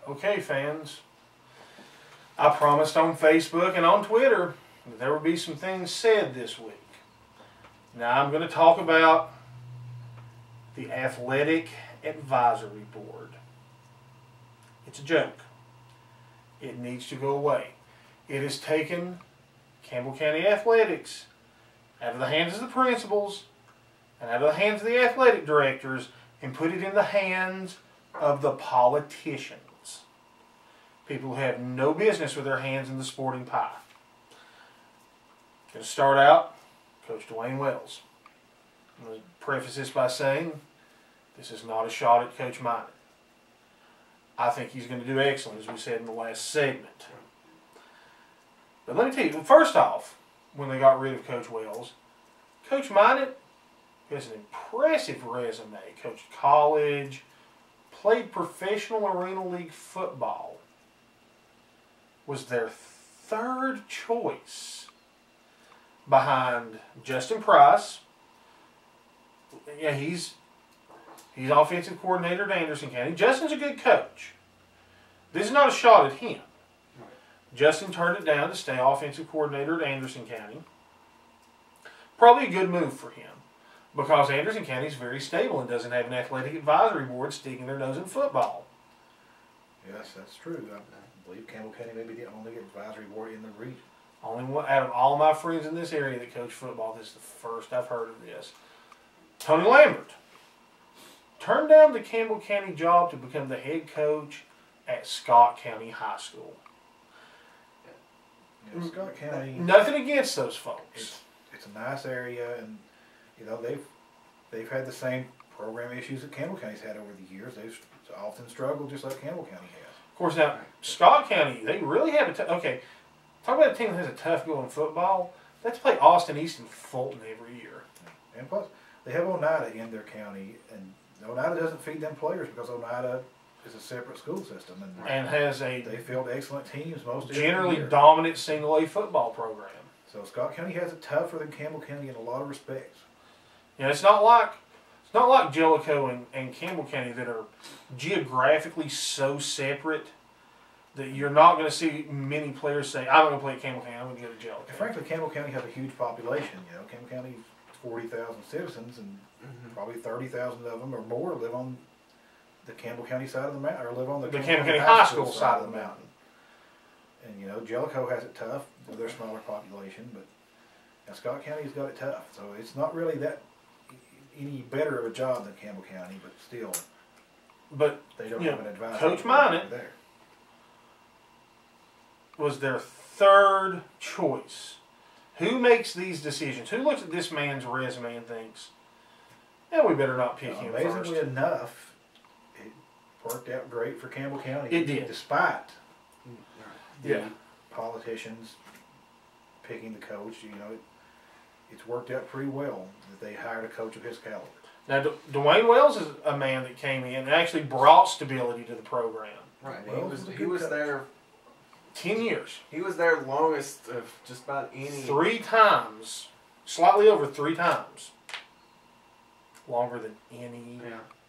Okay, fans, I promised on Facebook and on Twitter that there would be some things said this week. Now I'm going to talk about the Athletic Advisory Board. It's a joke. It needs to go away. It has taken Campbell County Athletics out of the hands of the principals and out of the hands of the athletic directors and put it in the hands of the politicians. People who have no business with their hands in the sporting pie. Going to start out, Coach Dwayne Wells. I'm going to preface this by saying this is not a shot at Coach Minot. I think he's going to do excellent, as we said in the last segment. But let me tell you, first off, when they got rid of Coach Wells, Coach Minot has an impressive resume. Coached college, played professional Arena League football. Was their third choice behind Justin Price. Yeah, he's offensive coordinator at Anderson County. Justin's a good coach. This is not a shot at him. Justin turned it down to stay offensive coordinator at Anderson County. Probably a good move for him because Anderson County is very stable and doesn't have an athletic advisory board sticking their nose in football. Yes, that's true. I believe Campbell County may be the only advisory board in the region. Only one out of all my friends in this area that coach football. This is the first I've heard of this. Tony Lambert turned down the Campbell County job to become the head coach at Scott County High School. Yeah, Scott County. Nothing against those folks. It's a nice area, and you know they've had the same program issues that Campbell County's had over the years. They've often struggled just like Campbell County has. Of course, now Scott County, they really have a okay. Talk about a team that has a tough go in football. They have to play Austin East and Fulton every year. And plus, they have Oneida in their county, and Oneida doesn't feed them players because Oneida is a separate school system, and has a they field excellent teams most generally dominant single A football program. So Scott County has it tougher than Campbell County in a lot of respects. You know, it's not like Jellicoe and Campbell County that are geographically so separate that you're not going to see many players say, I'm going to play at Campbell County, I'm going to go to Jellicoe. And frankly, Campbell County has a huge population. You know, Campbell County is 40,000 citizens, and probably 30,000 of them or more live on the Campbell County side of the mountain, or live on the Campbell County High School side of the mountain. And you know, Jellicoe has it tough with their smaller population, but now Scott County's got it tough. So it's not really that any better of a job than Campbell County, but still, they don't have an advisor. Coach Minot there was their third choice. Who makes these decisions? Who looks at this man's resume and thinks, we better not pick him first? Amazingly enough, it worked out great for Campbell County. It did. Despite the politicians picking the coach, you know, it's worked out pretty well that they hired a coach of his caliber. Now, Dwayne Wells is a man that came in and actually brought stability to the program. Right. Wells He was there 10 years. He was there longest of just about any. 3 times. Slightly over 3 times. Longer than any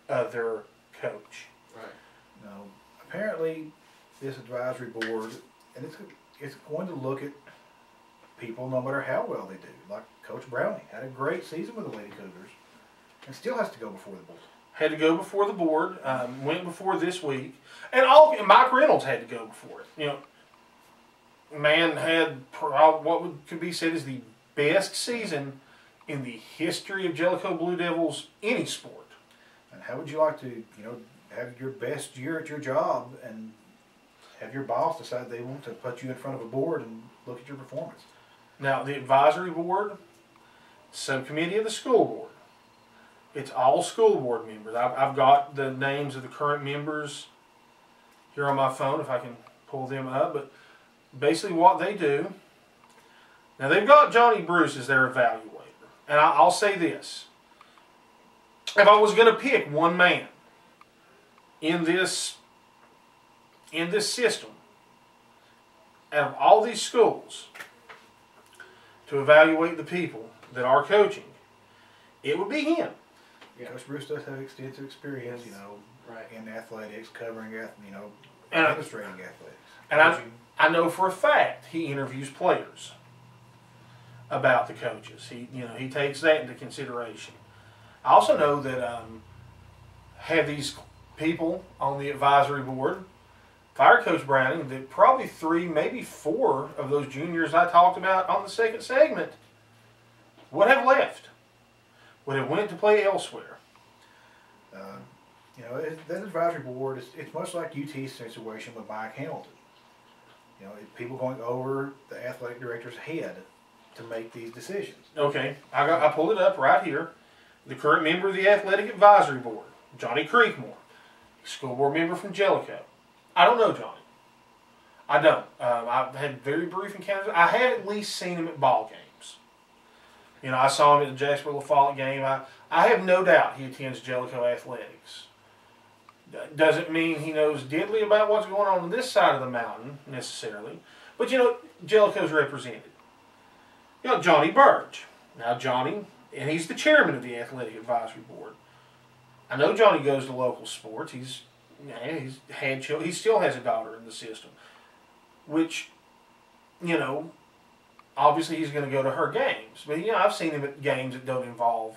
other coach. Right. Now, apparently, this advisory board, and it's going to look at people no matter how well they do. Like Coach Browning had a great season with the Lady Cougars, and still has to go before the board. Had to go before the board. Went before this week, and Mike Reynolds had to go before it. You know, man had what could be said as the best season in the history of Jellicoe Blue Devils any sport. And how would you like to, you know, have your best year at your job and have your boss decide they want to put you in front of a board and look at your performance? Now, the advisory board, subcommittee of the school board, it's all school board members. I've got the names of the current members here on my phone if I can pull them up. But basically what they do, now they've got Johnny Bruce as their evaluator. And I'll say this. If I was going to pick one man in this system, out of all these schools, to evaluate the people that are coaching, it would be him. Coach Bruce does have extensive experience, you know, right, in athletics, covering, you know, administrating athletics. And I know for a fact he interviews players about the coaches. He takes that into consideration. I also know that have these people on the advisory board fire Coach Browning, that probably 3, maybe 4 of those juniors I talked about on the second segment would have left, would have went to play elsewhere. That advisory board, it's much like UT's situation with Mike Hamilton. People going over the athletic director's head to make these decisions. Okay, I pulled it up right here. The current member of the athletic advisory board, Johnny Creekmore, school board member from Jellicoe. I don't know Johnny. I don't. I've had very brief encounters. I have at least seen him at ball games. I saw him at the Jacksonville Follett game. I have no doubt he attends Jellicoe athletics. Doesn't mean he knows diddly about what's going on this side of the mountain, necessarily. But, Jellicoe's represented. Johnny Burge. Now, Johnny, and he's the chairman of the athletic advisory board. I know Johnny goes to local sports. He's had children. He still has a daughter in the system. Which, obviously he's going to go to her games. But, I've seen him at games that don't involve,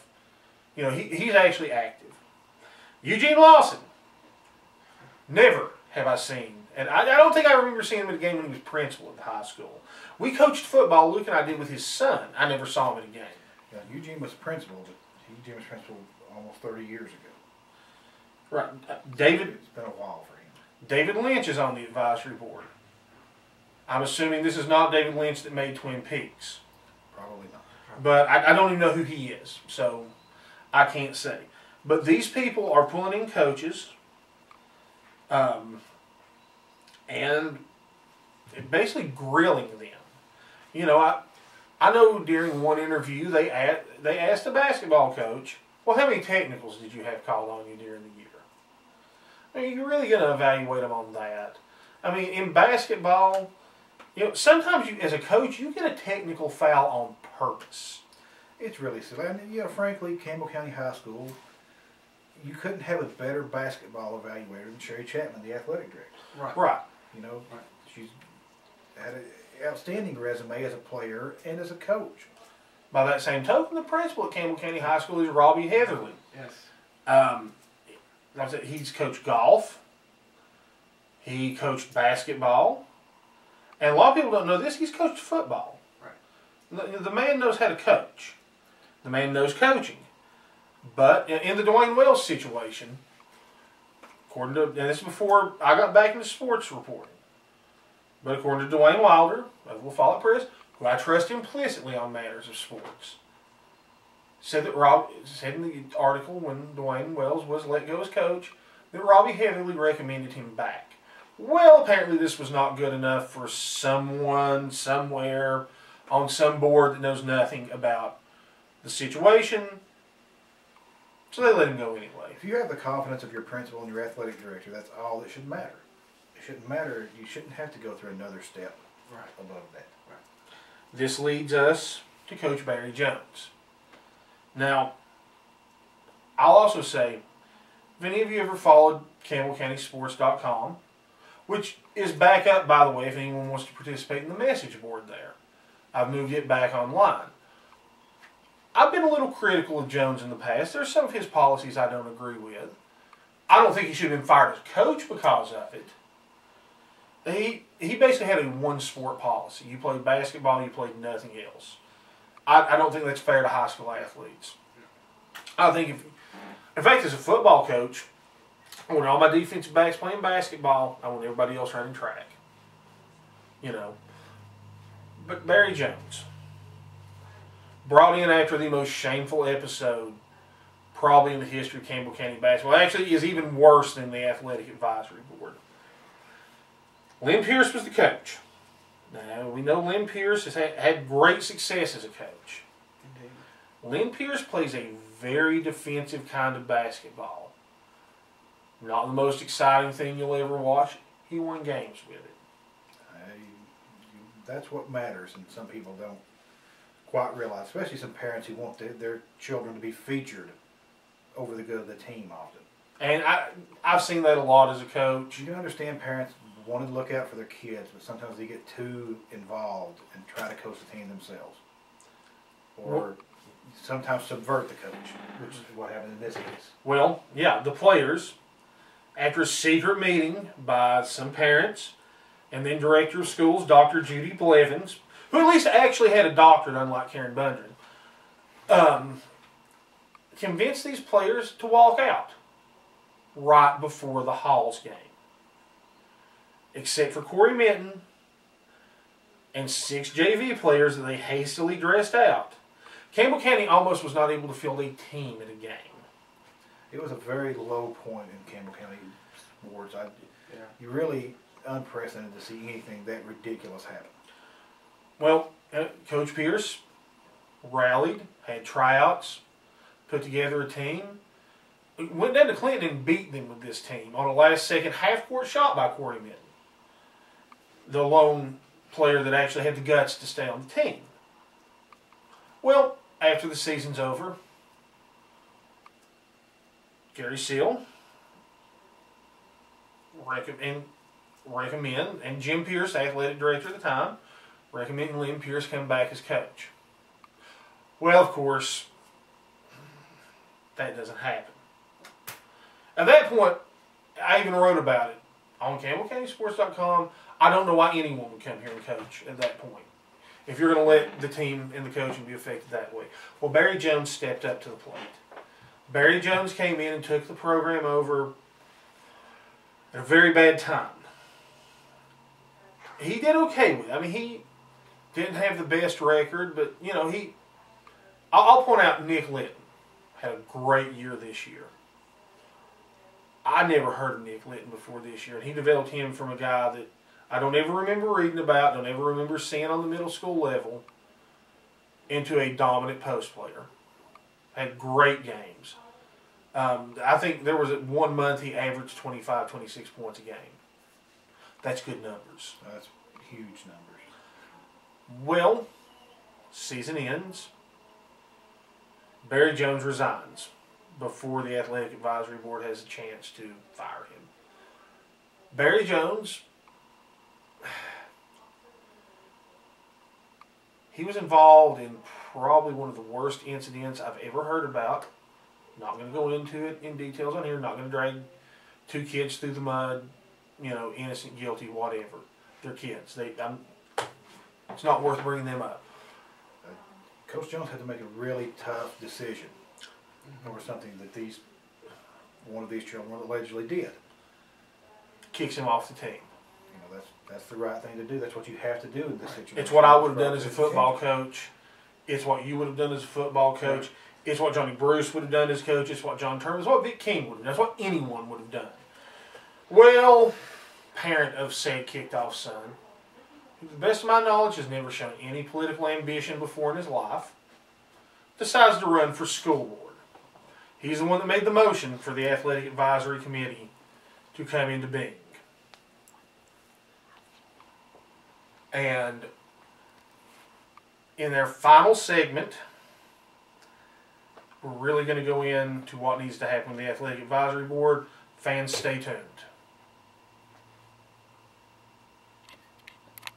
he's actually active. Eugene Lawson. Never have I seen, and I don't think I remember seeing him at a game when he was principal at the high school. We coached football, Luke and I did, with his son. I never saw him at a game. Yeah, Eugene was principal, but Eugene was principal almost 30 years ago. Right. David. It's been a while for him. David Lynch is on the advisory board. I'm assuming this is not David Lynch that made Twin Peaks. Probably not. But I don't even know who he is, so I can't say. But these people are pulling in coaches. And basically grilling them. I know during one interview they asked the basketball coach, well, how many technicals did you have called on you during the year? I mean, you're really going to evaluate them on that. I mean, in basketball, sometimes as a coach, you get a technical foul on purpose. It's really silly. And, frankly, Campbell County High School, you couldn't have a better basketball evaluator than Sherry Chapman, the athletic director. Right. She's had an outstanding resume as a player and as a coach. By that same token, the principal at Campbell County High School is Robbie Heatherly. Yes. He's coached golf. He coached basketball. And a lot of people don't know this, he's coached football. Right. The man knows how to coach. The man knows coaching. But in the Dwayne Wells situation, according to, and this is before I got back into sports reporting, but according to Dwayne Wilder of the Follett Press, who I trust implicitly on matters of sports, said in the article when Dwayne Wells was let go as coach, that Robbie Heatherly recommended him back. Well, apparently this was not good enough for someone somewhere on some board that knows nothing about the situation. So they let him go anyway. If you have the confidence of your principal and your athletic director, that's all that should matter. It shouldn't matter. You shouldn't have to go through another step above that. Right. This leads us to Coach Barry Jones. Now, I'll also say, if any of you ever followed CampbellCountySports.com, which is back up, by the way, if anyone wants to participate in the message board there. I've moved it back online. I've been a little critical of Jones in the past. There's some of his policies I don't agree with. I don't think he should have been fired as coach because of it. He basically had a one-sport policy. You played basketball, you played nothing else. I don't think that's fair to high school athletes. I think in fact, as a football coach, I want all my defensive backs playing basketball. I want everybody else running track. But Barry Jones, brought in after the most shameful episode probably in the history of Campbell County basketball. Actually, is even worse than the athletic advisory board. Lynn Pierce was the coach. Now, we know Lynn Pierce has had great success as a coach. Indeed. Lynn Pierce plays a very defensive kind of basketball. Not the most exciting thing you'll ever watch. He won games with it. That's what matters, and some people don't quite realize, especially some parents who want their children to be featured over the good of the team often. And I've seen that a lot as a coach. You can understand parents wanting to look out for their kids, but sometimes they get too involved and try to coach the team themselves. Or sometimes subvert the coach, which is what happened in this case. Well, yeah, the players, after a secret meeting by some parents and then director of schools, Dr. Judy Blevins, who at least actually had a doctorate, unlike Karen Bundren, convinced these players to walk out right before the Halls game. Except for Corey Minton and 6 JV players that they hastily dressed out. Campbell County almost was not able to field a team in a game. It was a very low point in Campbell County sports. Yeah. You really unprecedented to see anything that ridiculous happen. Well, Coach Pierce rallied, had tryouts, put together a team. Went down to Clinton and beat them with this team on a last-second half-court shot by Corey Minton, the lone player that actually had the guts to stay on the team. Well, after the season's over, Gary Seal recommend, and Jim Pierce, athletic director at the time, recommending Lynn Pierce come back as coach. Well, of course, that doesn't happen. At that point, I even wrote about it on CampbellCountySports.com. I don't know why anyone would come here and coach at that point, if you're going to let the team and the coaching be affected that way. Well, Barry Jones stepped up to the plate. Barry Jones came in and took the program over at a very bad time. He did okay with it. I mean, he didn't have the best record, but, you know, I'll point out Nick Litton had a great year this year. I never heard of Nick Litton before this year, and he developed him from a guy that I don't ever remember reading about, don't ever remember seeing on the middle school level, into a dominant post player. Had great games. I think there was 1 month he averaged 25, 26 points a game. That's good numbers. That's huge numbers. Well, season ends. Barry Jones resigns before the Athletic Advisory Board has a chance to fire him. Barry Jones, he was involved in probably one of the worst incidents I've ever heard about. Not going to go into it in details on here. Not going to drag 2 kids through the mud. You know, innocent, guilty, whatever. They're kids. It's not worth bringing them up. Coach Jones had to make a really tough decision over something that one of these children allegedly did. Kicks him off the team. You know, that's the right thing to do. That's what you have to do in this situation. It's what I would have done as a football coach. It's what you would have done as a football coach. It's what Johnny Bruce would have done as coach. It's what John Turner. It's what Vic King would have done. That's what anyone would have done. Well, parent of said kicked off son, who to the best of my knowledge has never shown any political ambition before in his life, decides to run for school board. He's the one that made the motion for the Athletic Advisory Committee to come into being. And in their final segment, we're really going to go into what needs to happen with the Athletic Advisory Board. Fans, stay tuned.